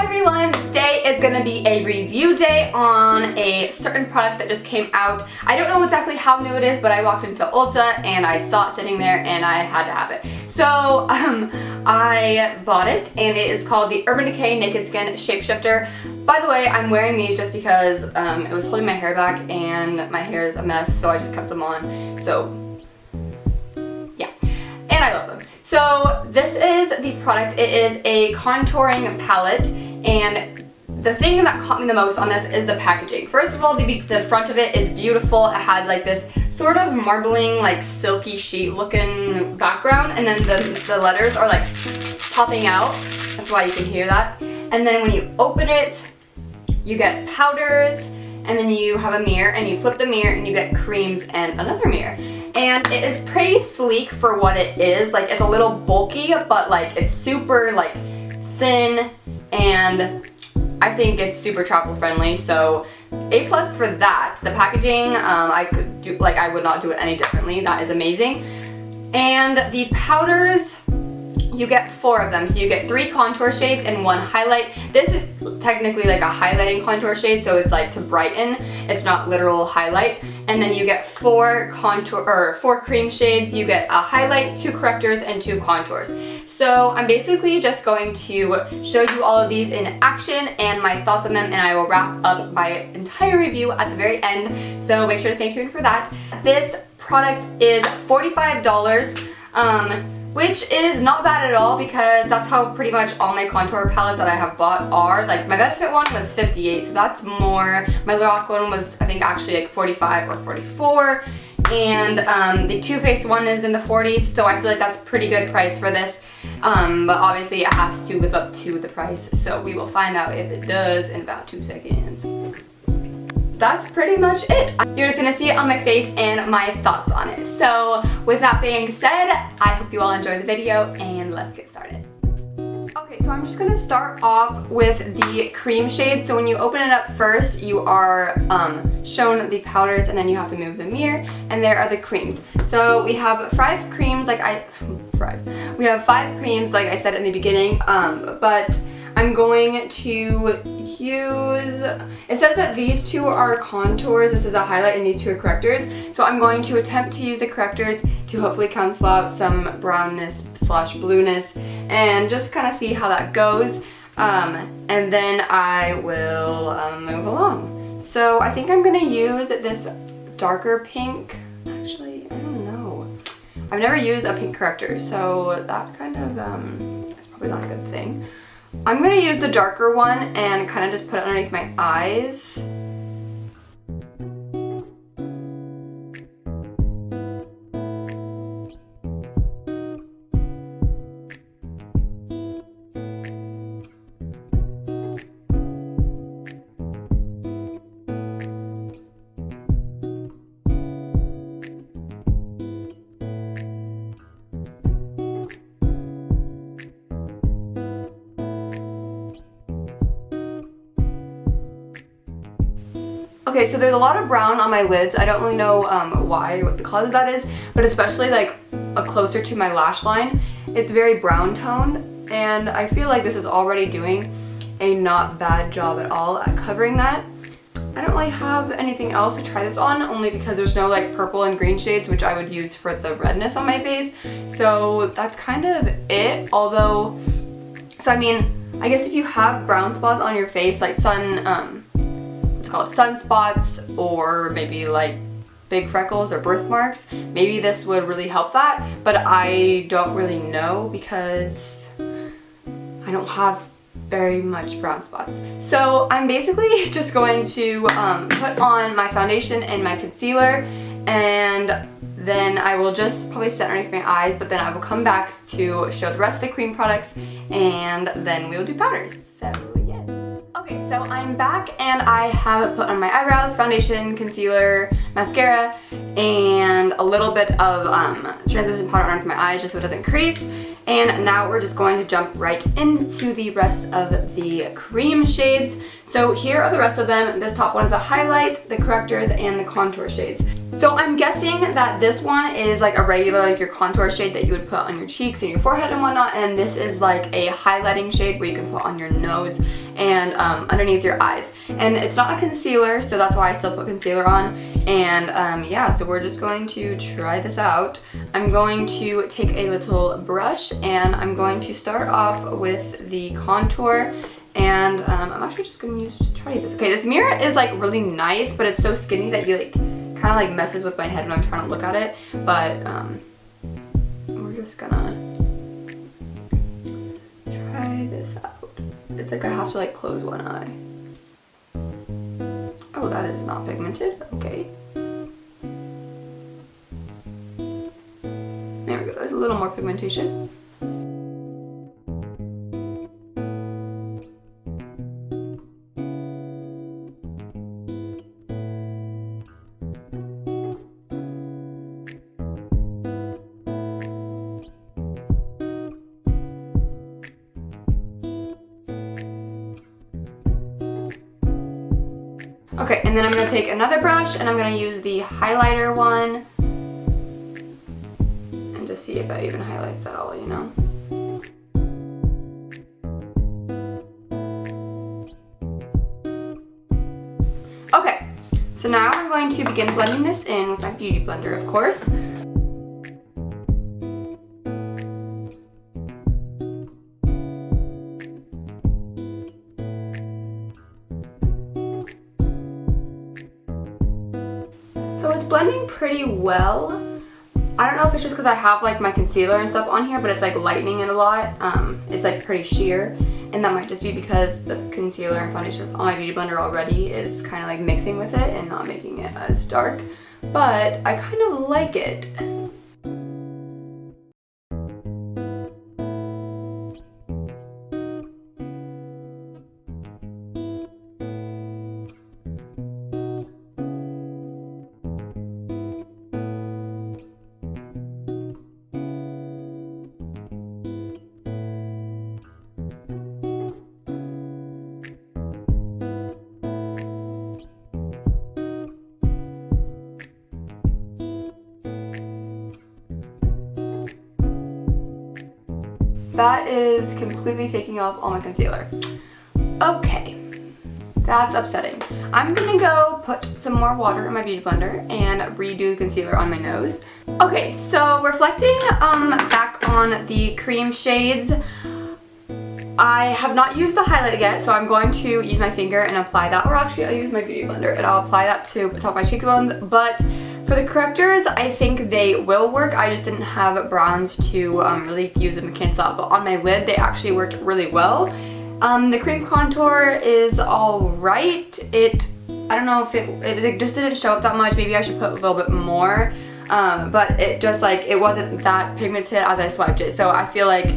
Hi everyone, today is going to be a review day on a certain product that just came out. I don't know exactly how new it is, but I walked into Ulta and I saw it sitting there and I had to have it. So I bought it and it is called the Urban Decay Naked Skin Shapeshifter. By the way, I'm wearing these just because it was holding my hair back and my hair is a mess, so I just kept them on. So yeah, and I love them. So this is the product. It is a contouring palette, and the thing that caught me the most on this is the packaging. First of all, the front of it is beautiful. It has like this sort of marbling, like silky sheet looking background, and then the letters are like popping out. That's why you can hear that. And then when you open it, you get powders, and then you have a mirror, and you flip the mirror and you get creams and another mirror. And it is pretty sleek for what it is. Like, it's a little bulky, but like it's super like thin, and I think it's super travel friendly, so A+ for that. The packaging, I would not do it any differently. That is amazing. And the powders, you get 4 of them. So you get 3 contour shades and 1 highlight. This is technically like a highlighting contour shade, so it's like to brighten. It's not literal highlight. And then you get 4 cream shades. You get a highlight, 2 correctors, and 2 contours. So I'm basically just going to show you all of these in action and my thoughts on them, and I will wrap up my entire review at the very end. So make sure to stay tuned for that. This product is $45. Which is not bad at all, because that's how pretty much all my contour palettes that I have bought are. Like, my Best Fit one was $58, so that's more. My Lorac one was, I think, actually like $45 or $44. And the Too Faced one is in the $40s, so I feel like that's a pretty good price for this. But obviously it has to live up to the price, so we will find out if it does in about 2 seconds. That's pretty much it. You're just gonna see it on my face and my thoughts on it. So with that being said, I hope you all enjoy the video, and let's get started. Okay, so I'm just gonna start off with the cream shade. So when you open it up first, you are shown the powders, and then you have to move the mirror, and there are the creams. So we have 5 creams, we have 5 creams like I said in the beginning, but I'm going to use, it says that these 2 are contours, this is a highlight, and these 2 are correctors. So I'm going to attempt to use the correctors to hopefully cancel out some brownness / blueness, and just kind of see how that goes. And then I will move along. So I think I'm going to use this darker pink. Actually, I don't know. I've never used a pink corrector, so that kind of is probably not a good thing. I'm going to use the darker one and kind of just put it underneath my eyes. Okay, so there's a lot of brown on my lids. I don't really know why, what the cause of that is, but especially like closer to my lash line, it's very brown toned, and I feel like this is already doing a not bad job at all at covering that. I don't really have anything else to try this on, only because there's no like purple and green shades, which I would use for the redness on my face. So that's kind of it. Although, so I mean, I guess if you have brown spots on your face, like sunspots, or maybe like big freckles or birthmarks, maybe this would really help that, but I don't really know because I don't have very much brown spots. So I'm basically just going to put on my foundation and my concealer, and then I will just probably set underneath my eyes, but then I will come back to show the rest of the cream products, and then we will do powders. So okay, so I'm back and I have put on my eyebrows, foundation, concealer, mascara, and a little bit of translucent powder underneath my eyes just so it doesn't crease. And now we're just going to jump right into the rest of the cream shades. So here are the rest of them. This top one is a highlight, the correctors, and the contour shades. So I'm guessing that this one is like a regular, like your contour shade that you would put on your cheeks and your forehead and whatnot, and this is like a highlighting shade where you can put on your nose and underneath your eyes. And it's not a concealer, so that's why I still put concealer on. And yeah, so we're just going to try this out. I'm going to take a little brush and I'm going to start off with the contour. And I'm actually just gonna try to use this. Okay, this mirror is like really nice, but it's so skinny that you like kind of like messes with my head when I'm trying to look at it. But we're just gonna try this out. It's like I have to like close one eye. Oh, that is not pigmented. Okay. There we go. There's a little more pigmentation. Okay, and then I'm going to take another brush and I'm going to use the highlighter one and just see if it even highlights at all, you know? Okay, so now I'm going to begin blending this in with my beauty blender, of course. So it's blending pretty well. I don't know if it's just because I have like my concealer and stuff on here, but it's like lightening it a lot. It's like pretty sheer, and that might just be because the concealer and foundation on my beauty blender already is kind of like mixing with it and not making it as dark. But I kind of like it. That is completely taking off all my concealer. Okay, that's upsetting. I'm gonna go put some more water in my beauty blender and redo the concealer on my nose. Okay, so reflecting back on the cream shades, I have not used the highlight yet, so I'm going to use my finger and apply that, or actually I'll use my beauty blender and I'll apply that to the top of my cheekbones. But for the correctors, I think they will work. I just didn't have browns to really use them to cancel out, but on my lid they actually worked really well. The cream contour is alright. I don't know if it just didn't show up that much. Maybe I should put a little bit more, but it just like, it wasn't that pigmented as I swiped it. So I feel like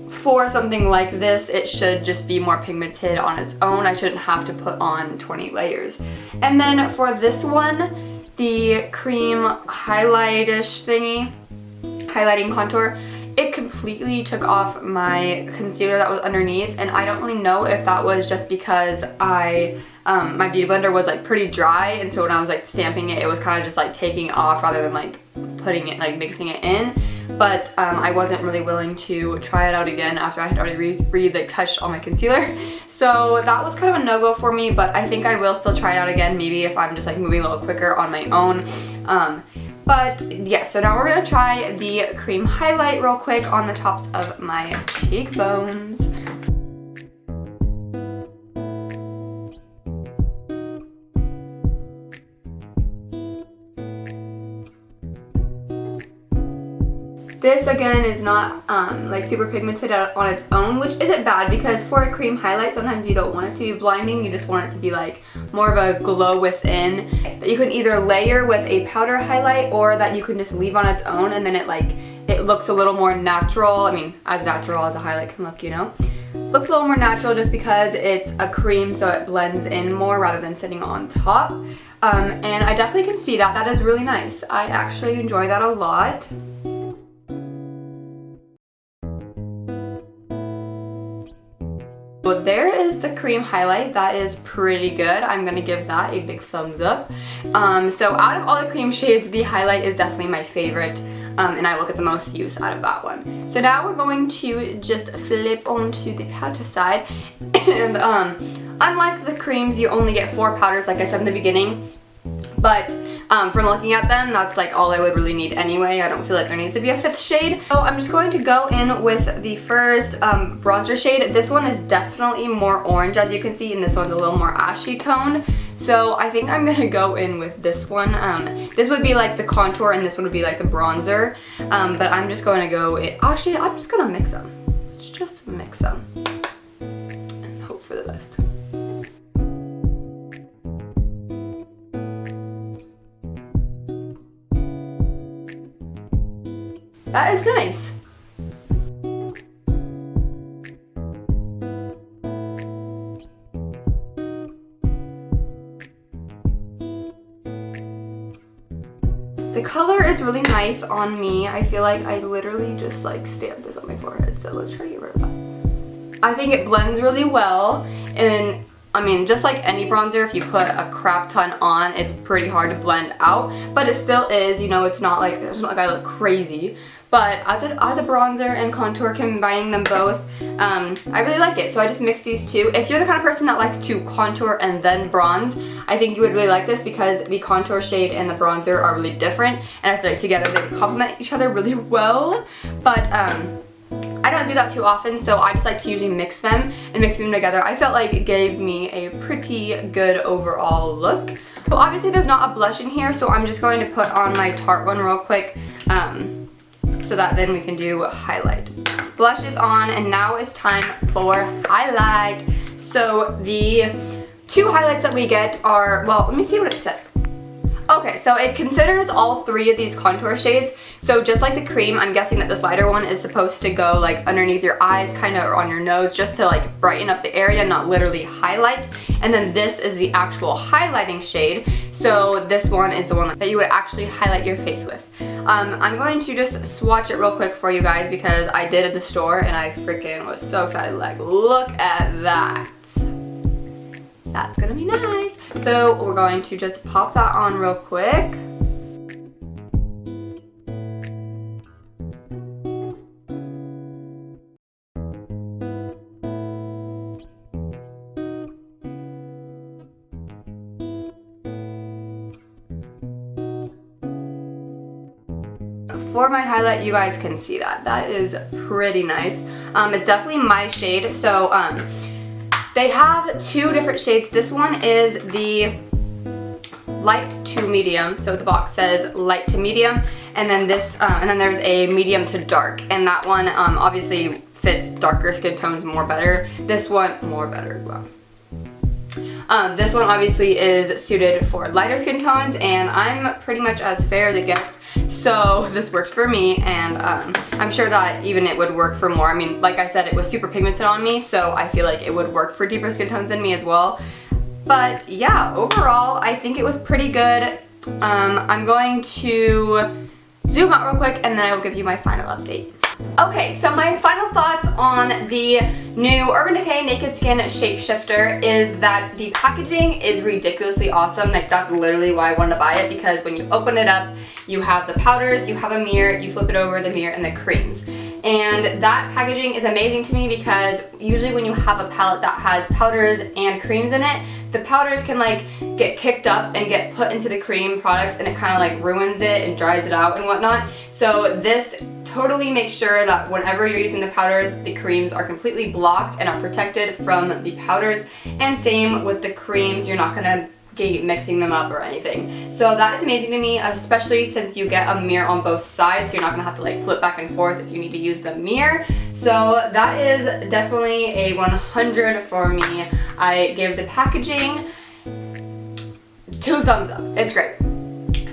for something like this, it should just be more pigmented on its own. I shouldn't have to put on 20 layers. And then for this one, the cream highlight-ish thingy, highlighting contour, it completely took off my concealer that was underneath, and I don't really know if that was just because my beauty blender was like pretty dry, and so when I was like stamping it, it was kind of just like taking off rather than like putting it, like mixing it in. But I wasn't really willing to try it out again after I had already touched all my concealer. So that was kind of a no-go for me, but I think I will still try it out again, maybe if I'm just like moving a little quicker on my own. But yeah, so now we're gonna try the cream highlight real quick on the tops of my cheekbones. This again is not like super pigmented on its own, which isn't bad because for a cream highlight, sometimes you don't want it to be blinding. You just want it to be like more of a glow within that you can either layer with a powder highlight or that you can just leave on its own, and then it looks a little more natural. I mean, as natural as a highlight can look, you know. Looks a little more natural just because it's a cream, so it blends in more rather than sitting on top. And I definitely can see that. That is really nice. I actually enjoy that a lot. So there is the cream highlight. That is pretty good. I'm gonna give that a big thumbs up. So out of all the cream shades, the highlight is definitely my favorite. and I will get the most use out of that one. So now we're going to just flip onto the powder side, and unlike the creams, you only get 4 powders like I said in the beginning, but from looking at them, that's like all I would really need anyway. I don't feel like there needs to be a 5th shade. So I'm just going to go in with the first bronzer shade. This one is definitely more orange, as you can see, and this one's a little more ashy tone. So I think I'm gonna go in with this one. This would be like the contour and this one would be like the bronzer. But I'm just going to go, actually I'm just gonna mix them. Let's just mix them and hope for the best. That is nice. The color is really nice on me. I feel like I literally just like stamped this on my forehead, so let's try to get rid of that. I think it blends really well, and I mean, just like any bronzer, if you put a crap ton on, it's pretty hard to blend out, but it still is, you know, it's not like I look crazy. But as a bronzer and contour, combining them both, I really like it. So I just mixed these two. If you're the kind of person that likes to contour and then bronze, I think you would really like this because the contour shade and the bronzer are really different. And I feel like together they complement each other really well. But I don't do that too often, so I just like to usually mix them, and mixing them together I felt like it gave me a pretty good overall look. But obviously there's not a blush in here, so I'm just going to put on my Tarte one real quick. So that then we can do a highlight. Blush is on, and now it's time for highlight. So the 2 highlights that we get are, well, let me see what it says. Okay, so it considers all 3 of these contour shades. So just like the cream, I'm guessing that this lighter one is supposed to go like underneath your eyes, kind of, or on your nose, just to like brighten up the area, not literally highlight. And then this is the actual highlighting shade. So this one is the one that you would actually highlight your face with. I'm going to just swatch it real quick for you guys because I did at the store and I freaking was so excited. Like, look at that. That's gonna be nice. So we're going to just pop that on real quick. For my highlight, you guys can see that. That is pretty nice. It's definitely my shade. So they have 2 different shades. This one is the light to medium. So the box says light to medium, and then this, and then there's a medium to dark, and that one obviously fits darker skin tones more better. This one more better. Wow. This one obviously is suited for lighter skin tones, and I'm pretty much as fair as it gets. So this worked for me, and I'm sure that even it would work for more. I mean, like I said, it was super pigmented on me, so I feel like it would work for deeper skin tones than me as well. But yeah, overall, I think it was pretty good. I'm going to zoom out real quick, and then I will give you my final update. Okay, so my final thoughts on the new Urban Decay Naked Skin Shapeshifter is that the packaging is ridiculously awesome. Like, that's literally why I wanted to buy it, because when you open it up, you have the powders, you have a mirror, you flip it over, the mirror, and the creams. And that packaging is amazing to me because usually when you have a palette that has powders and creams in it, the powders can like get kicked up and get put into the cream products, and it kind of like ruins it and dries it out and whatnot. So this totally makes sure that whenever you're using the powders, the creams are completely blocked and are protected from the powders. And same with the creams, you're not gonna keep mixing them up or anything. So that is amazing to me, especially since you get a mirror on both sides, so you're not gonna have to like flip back and forth if you need to use the mirror. So that is definitely a 100 for me. I give the packaging 2 thumbs up. It's great.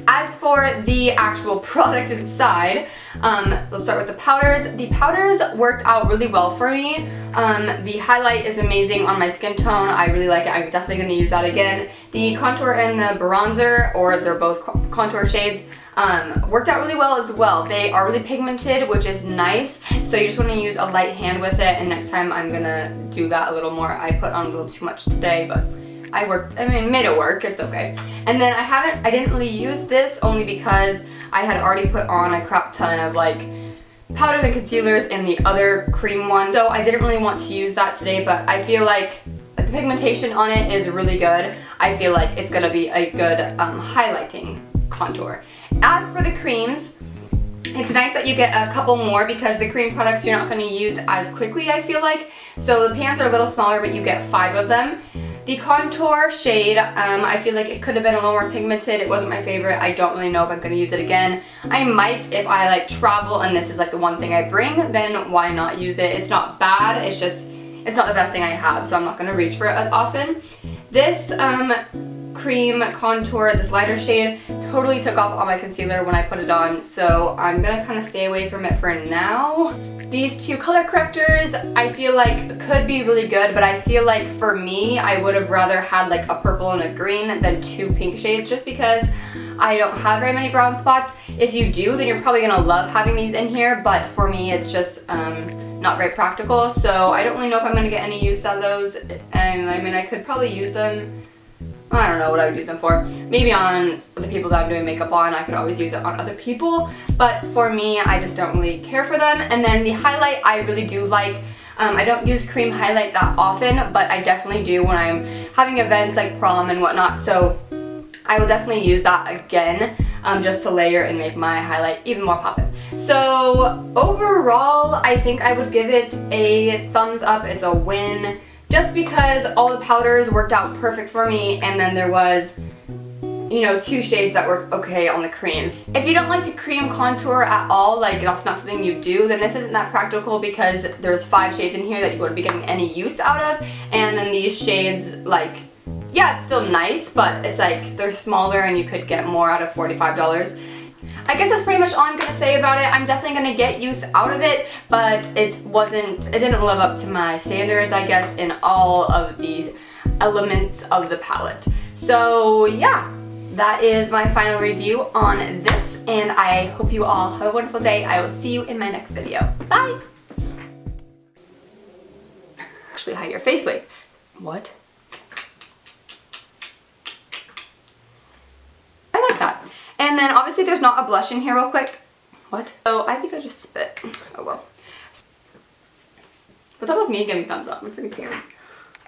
As for the actual product inside, let's start with the powders. The powders worked out really well for me. The highlight is amazing on my skin tone. I really like it. I'm definitely going to use that again. The contour and the bronzer, or they're both contour shades, worked out really well as well. They are really pigmented, which is nice. So you just want to use a light hand with it, and next time I'm going to do that a little more. I put on a little too much today, but I made it work, it's okay. And then I didn't really use this only because I had already put on a crap ton of like powders and concealers in the other cream one. So I didn't really want to use that today, but I feel like the pigmentation on it is really good. I feel like it's gonna be a good highlighting contour. As for the creams, it's nice that you get a couple more because the cream products you're not going to use as quickly, I feel like. So the pans are a little smaller, but you get 5 of them. The contour shade, I feel like it could have been a little more pigmented. It wasn't my favorite. I don't really know if I'm going to use it again. I might if I like travel and this is like the one thing I bring, then why not use it? It's not bad, it's just, it's not the best thing I have, so I'm not going to reach for it as often. This cream contour, this lighter shade, totally took off all my concealer when I put it on, so I'm gonna kind of stay away from it for now. These 2 color correctors I feel like could be really good, but I feel like for me I would have rather had like a purple and a green than 2 pink shades, just because I don't have very many brown spots. If you do, then you're probably gonna love having these in here, but for me it's just not very practical, so I don't really know if I'm gonna get any use out of those. And I mean, I could probably use them, I don't know what I would use them for. Maybe on the people that I'm doing makeup on, I could always use it on other people. But for me, I just don't really care for them. And then the highlight, I really do like. I don't use cream highlight that often, but I definitely do when I'm having events like prom and whatnot. So I will definitely use that again, just to layer and make my highlight even more poppin'. So overall, I think I would give it a thumbs up. It's a win. Just because all the powders worked out perfect for me, and then there was, you know, 2 shades that worked okay on the creams. If you don't like to cream contour at all, like that's not something you do, then this isn't that practical because there's 5 shades in here that you wouldn't be getting any use out of, and then these shades, like, yeah, it's still nice, but it's like they're smaller and you could get more out of $45. I guess that's pretty much all I'm gonna say about it. I'm definitely gonna get use out of it, but it didn't live up to my standards, I guess, in all of these elements of the palette. So yeah, that is my final review on this, and I hope you all have a wonderful day. I will see you in my next video. Bye! Actually, hide your face, wait. What? I like that. And then obviously there's not a blush in here real quick. What? Oh, I think I just spit. Oh well. What's up with me giving thumbs up? I'm freaking tired.